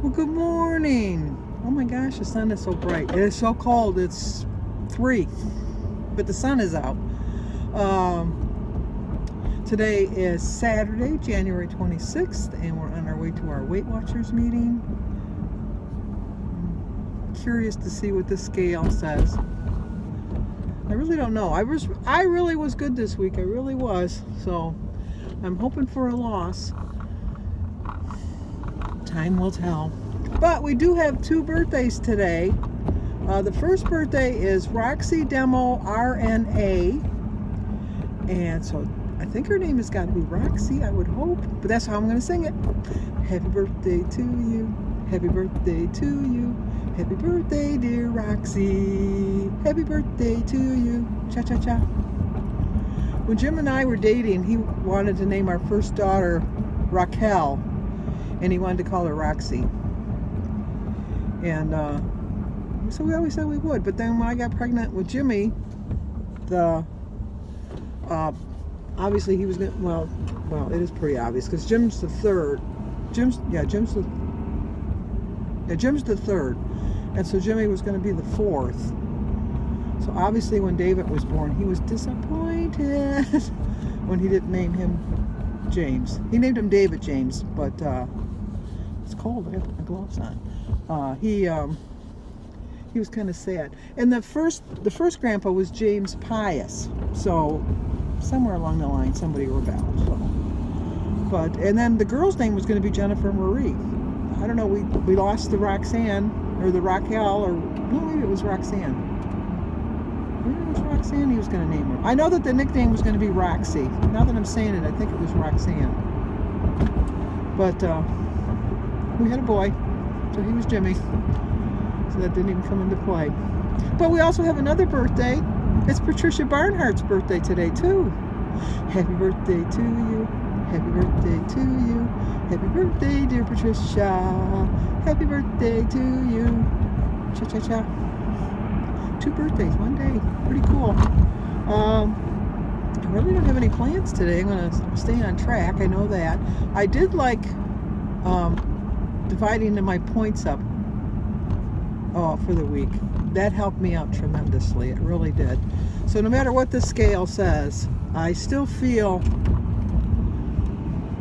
Well, good morning. Oh my gosh, the sun is so bright. It is so cold. It's 3, but the sun is out. Today is Saturday, January 26th, and we're on our way to our Weight Watchers meeting. I'm curious to see what the scale says. I really don't know. I really was good this week. I really was. So I'm hoping for a loss. Time will tell. But we do have 2 birthdays today. The first birthday is Roxy Demo RNA. And so I think her name has got to be Roxy, I would hope. But that's how I'm going to sing it. Happy birthday to you. Happy birthday to you. Happy birthday, dear Roxy. Happy birthday to you. Cha-cha-cha. When Jim and I were dating, he wanted to name our first daughter Raquel. And he wanted to call her Roxy. And so we always said we would. But then when I got pregnant with Jimmy, obviously he was gonna, well, it is pretty obvious because Jim's the third. Jim's the third, and so Jimmy was going to be the 4th. So obviously when David was born, he was disappointed when he didn't name him James. He named him David James, but it's cold. I have my gloves on. He was kind of sad. And the first grandpa was James Pius. So somewhere along the line somebody rebelled. So. But and then the girl's name was going to be Jennifer Marie. I don't know. We lost the Roxanne or the Raquel, or no, maybe it was Roxanne. Maybe it was Roxanne he was going to name her. I know that the nickname was going to be Roxy. Now that I'm saying it, I think it was Roxanne. But we had a boy, so he was Jimmy. So that didn't even come into play. But we also have another birthday. It's Patricia Barnhart's birthday today too. Happy birthday to you. Happy birthday to you. Happy birthday, dear Patricia. Happy birthday to you. Cha-cha-cha. 2 birthdays, one day. Pretty cool. I really don't have any plans today. I'm going to stay on track. I know that. I did like dividing my points up for the week. That helped me out tremendously. It really did. So no matter what the scale says, I still feel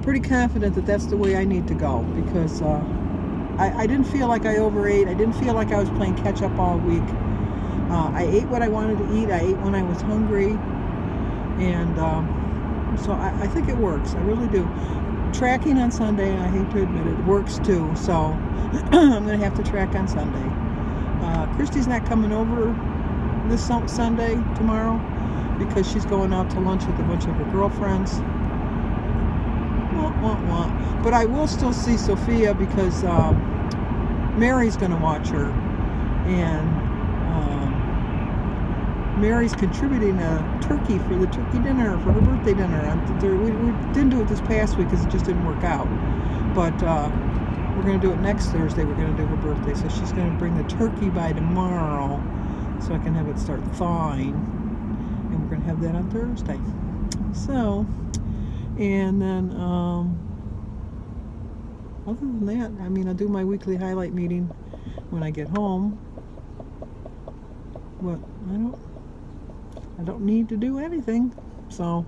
pretty confident that that's the way I need to go, because I didn't feel like I overate. I didn't feel like I was playing catch up all week. I ate what I wanted to eat. I ate when I was hungry, and so I think it works. I really do. Tracking on Sunday, I hate to admit it, works too. So I'm going to have to track on Sunday. Christy's not coming over this Sunday, tomorrow, because she's going out to lunch with a bunch of her girlfriends. But I will still see Sophia because Mary's going to watch her, and Mary's contributing a turkey for the turkey dinner, for her birthday dinner. We didn't do it this past week because it just didn't work out, but we're going to do it next Thursday. We're going to do her birthday, so she's going to bring the turkey by tomorrow so I can have it start thawing, and we're going to have that on Thursday. So, and then other than that, I mean, I'll do my weekly highlight meeting when I get home, but I don't need to do anything. So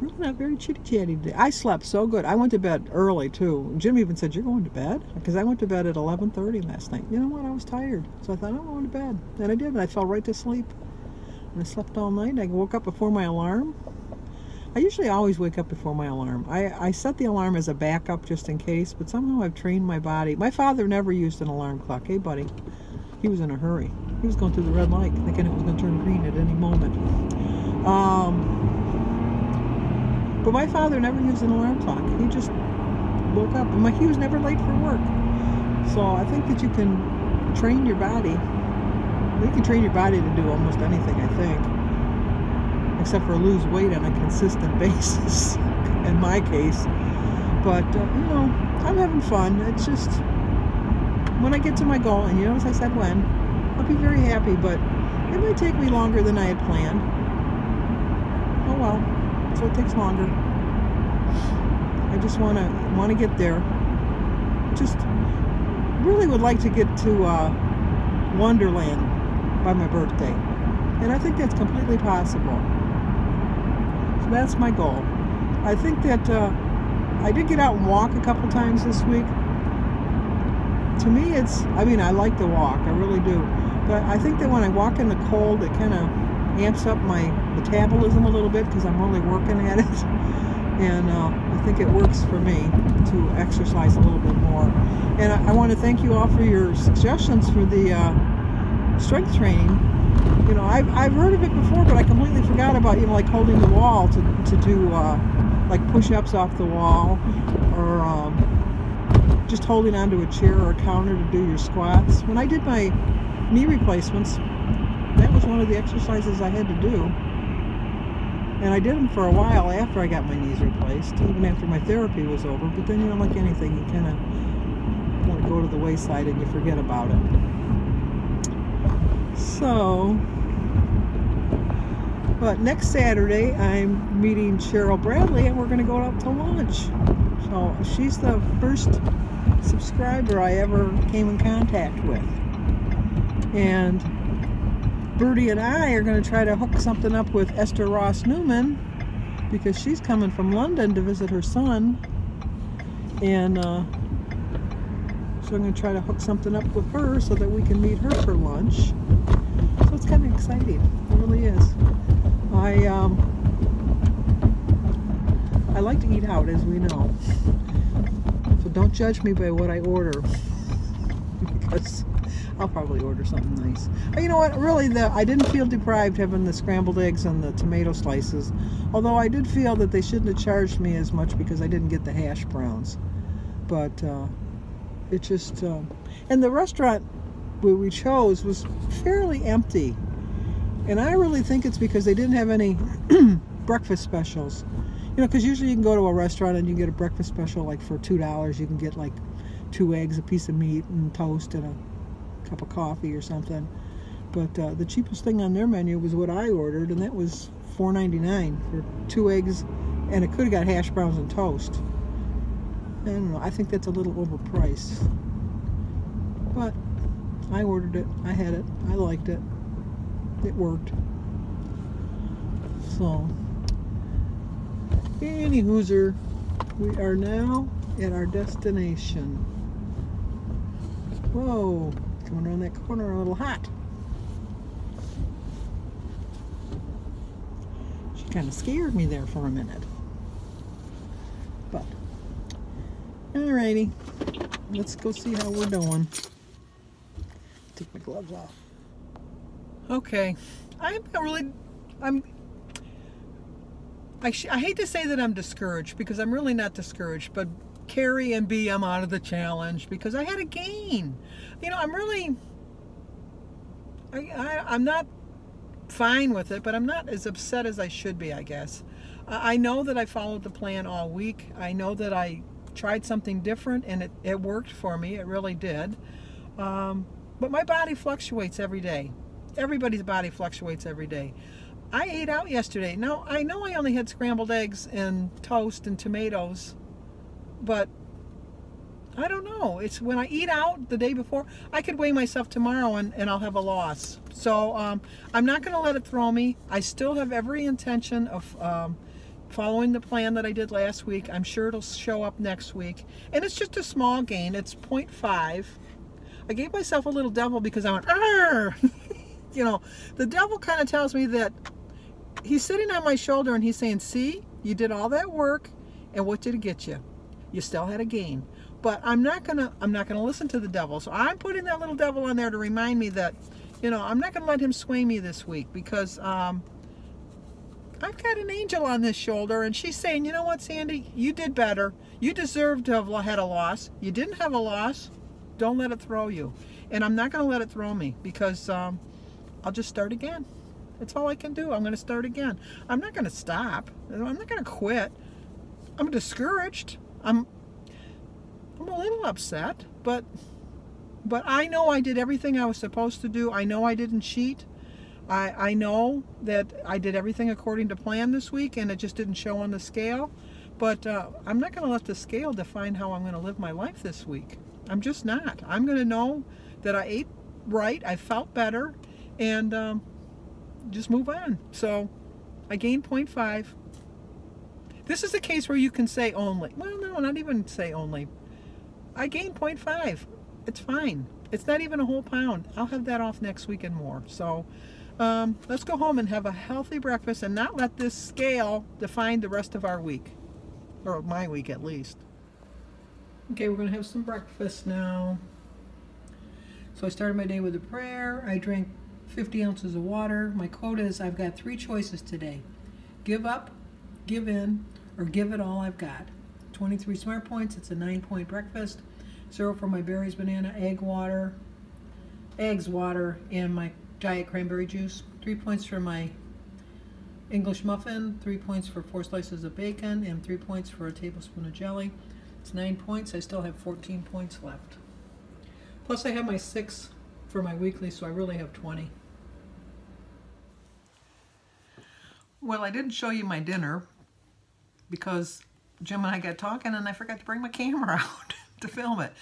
really not very chitty-chatty today. I slept so good. I went to bed early too. Jim even said, "You're going to bed?" Because I went to bed at 11:30 last night. You know what? I was tired, so I thought, I'm going to bed. And I did, and I fell right to sleep. And I slept all night. I woke up before my alarm. I usually always wake up before my alarm. I set the alarm as a backup just in case, but somehow I've trained my body. My father never used an alarm clock. Hey, buddy. He was in a hurry. He was going through the red light, thinking it was going to turn green at any moment. But my father never used an alarm clock. He just woke up. And he was never late for work. So I think that you can train your body. You can train your body to do almost anything, I think. Except for lose weight on a consistent basis, in my case. But, you know, I'm having fun. It's just, when I get to my goal, and you notice I said when, I'll be very happy, but it might take me longer than I had planned. Oh well, so it takes longer. I just want to get there. Just really would like to get to Wonderland by my birthday, and I think that's completely possible. So that's my goal. I think that I did get out and walk a couple times this week. To me, I mean, I like to walk, I really do, but I think that when I walk in the cold, it kind of amps up my metabolism a little bit because I'm really working at it, and I think it works for me to exercise a little bit more. And I want to thank you all for your suggestions for the strength training. You know, I've heard of it before, but I completely forgot about, you know, like holding the wall to do like push-ups off the wall, or just holding onto a chair or a counter to do your squats. When I did my knee replacements, that was one of the exercises I had to do. And I did them for a while after I got my knees replaced, even after my therapy was over. But then, you know, like anything, you kind of want to go to the wayside and you forget about it. So, but next Saturday, I'm meeting Cheryl Bradley, and we're going to go out to lunch. So she's the first subscriber I ever came in contact with. And Birdie and I are going to try to hook something up with Esther Ross Newman, because she's coming from London to visit her son. And so I'm going to try to hook something up with her so that we can meet her for lunch. So it's kind of exciting. It really is. I like to eat out, as we know. So don't judge me by what I order, because I'll probably order something nice. You know what, really, I didn't feel deprived having the scrambled eggs and the tomato slices, although I did feel that they shouldn't have charged me as much because I didn't get the hash browns. But it just, and the restaurant we chose was fairly empty, and I really think it's because they didn't have any breakfast specials. You know, because usually you can go to a restaurant and you get a breakfast special, like for $2 you can get like 2 eggs, a piece of meat, and toast, and a cup of coffee or something. But the cheapest thing on their menu was what I ordered, and that was $4.99 for 2 eggs, and it could have got hash browns and toast. I don't know, I think that's a little overpriced. But I ordered it, I had it, I liked it, it worked. So, any hooser, we are now at our destination. Whoa, coming around that corner a little hot. She kind of scared me there for a minute. But, alrighty, let's go see how we're doing. Take my gloves off. Okay, I hate to say that I'm discouraged, because I'm really not discouraged, but Carrie and B, I'm out of the challenge because I had a gain. You know, I'm really, I'm not fine with it, but I'm not as upset as I should be, I guess. I know that I followed the plan all week. I know that I tried something different, and it worked for me. It really did. But my body fluctuates every day. Everybody's body fluctuates every day. I ate out yesterday. Now, I know I only had scrambled eggs and toast and tomatoes, but I don't know. It's when I eat out the day before, I could weigh myself tomorrow and I'll have a loss. So I'm not going to let it throw me. I still have every intention of following the plan that I did last week. I'm sure it'll show up next week. And it's just a small gain. It's 0.5. I gave myself a little devil because I went, arr! You know, the devil kind of tells me that he's sitting on my shoulder and he's saying, see, you did all that work, and what did it get you? You still had a gain. But I'm not gonna listen to the devil. So I'm putting that little devil on there to remind me that, you know, I'm not gonna let him sway me this week, because I've got an angel on this shoulder, and she's saying, you know what, Sandy, you did better. You deserved to have had a loss. You didn't have a loss. Don't let it throw you. And I'm not gonna let it throw me, because I'll just start again. That's all I can do. I'm going to start again. I'm not going to stop. I'm not going to quit. I'm discouraged. I'm a little upset, but I know I did everything I was supposed to do. I know I didn't cheat. I know that I did everything according to plan this week, and it just didn't show on the scale. But I'm not going to let the scale define how I'm going to live my life this week. I'm just not. I'm going to know that I ate right, I felt better, and just move on. So I gained 0.5. This is a case where you can say only. Well, no, not even say only. I gained 0.5. It's fine. It's not even a whole pound. I'll have that off next week and more. So let's go home and have a healthy breakfast and not let this scale define the rest of our week. Or my week at least. Okay, we're going to have some breakfast now. So I started my day with a prayer. I drank 50 ounces of water. My quote is, I've got 3 choices today. Give up, give in, or give it all I've got. 23 smart points. It's a 9-point breakfast. 0 for my berries, banana, eggs, water, and my diet cranberry juice. 3 points for my English muffin, 3 points for 4 slices of bacon, and 3 points for a tablespoon of jelly. It's 9 points. I still have 14 points left. Plus I have my 6 for my weekly, so I really have 20. Well, I didn't show you my dinner because Jim and I got talking and I forgot to bring my camera out to film it.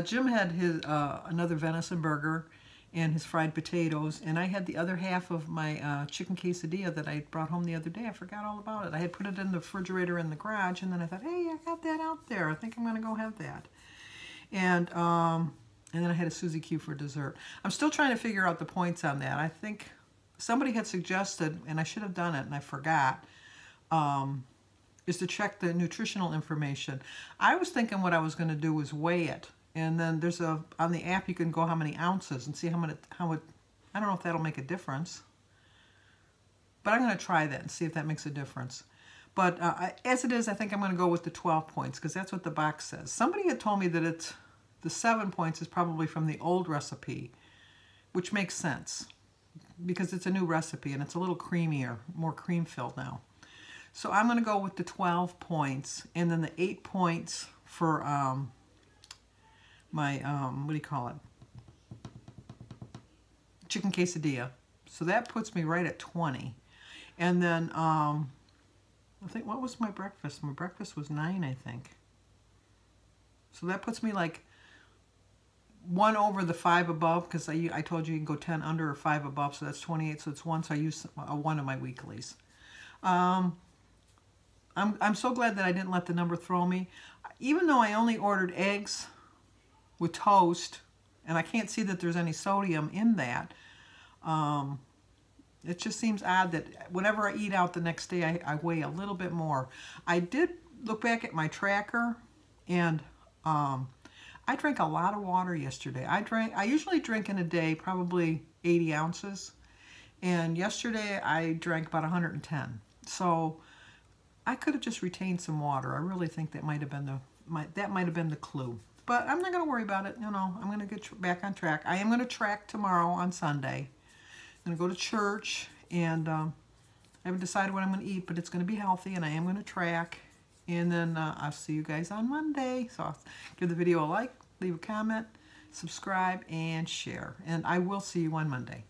Jim had his another venison burger and his fried potatoes, and I had the other half of my chicken quesadilla that I brought home the other day. I forgot all about it. I had put it in the refrigerator in the garage, and then I thought, hey, I got that out there. I think I'm going to go have that. And then I had a Suzy Q for dessert. I'm still trying to figure out the points on that. I think somebody had suggested, and I should have done it, and I forgot, is to check the nutritional information. I was thinking what I was going to do was weigh it. And then there's on the app you can go how many ounces and see how it, I don't know if that'll make a difference. But I'm going to try that and see if that makes a difference. But as it is, I think I'm going to go with the 12 points because that's what the box says. Somebody had told me that the 7 points is probably from the old recipe, which makes sense because it's a new recipe and it's a little creamier, more cream filled now. So I'm going to go with the 12 points and then the 8 points for my, what do you call it? Chicken quesadilla. So that puts me right at 20. And then, I think, what was my breakfast? My breakfast was 9, I think. So that puts me like 1 over the 5 above, because I told you can go 10 under or 5 above, so that's 28, so it's 1, so I use a 1 of my weeklies. I'm so glad that I didn't let the number throw me. Even though I only ordered eggs with toast, and I can't see that there's any sodium in that, it just seems odd that whenever I eat out the next day, I weigh a little bit more. I did look back at my tracker, and I drank a lot of water yesterday. I usually drink in a day probably 80 ounces, and yesterday I drank about 110. So I could have just retained some water. I really think that might have been the clue. But I'm not going to worry about it. You know, I'm going to get back on track. I am going to track tomorrow on Sunday. I'm going to go to church, and I haven't decided what I'm going to eat, but it's going to be healthy, and I am going to track. And then I'll see you guys on Monday. So I'll give the video a like, leave a comment, subscribe, and share. And I will see you on Monday.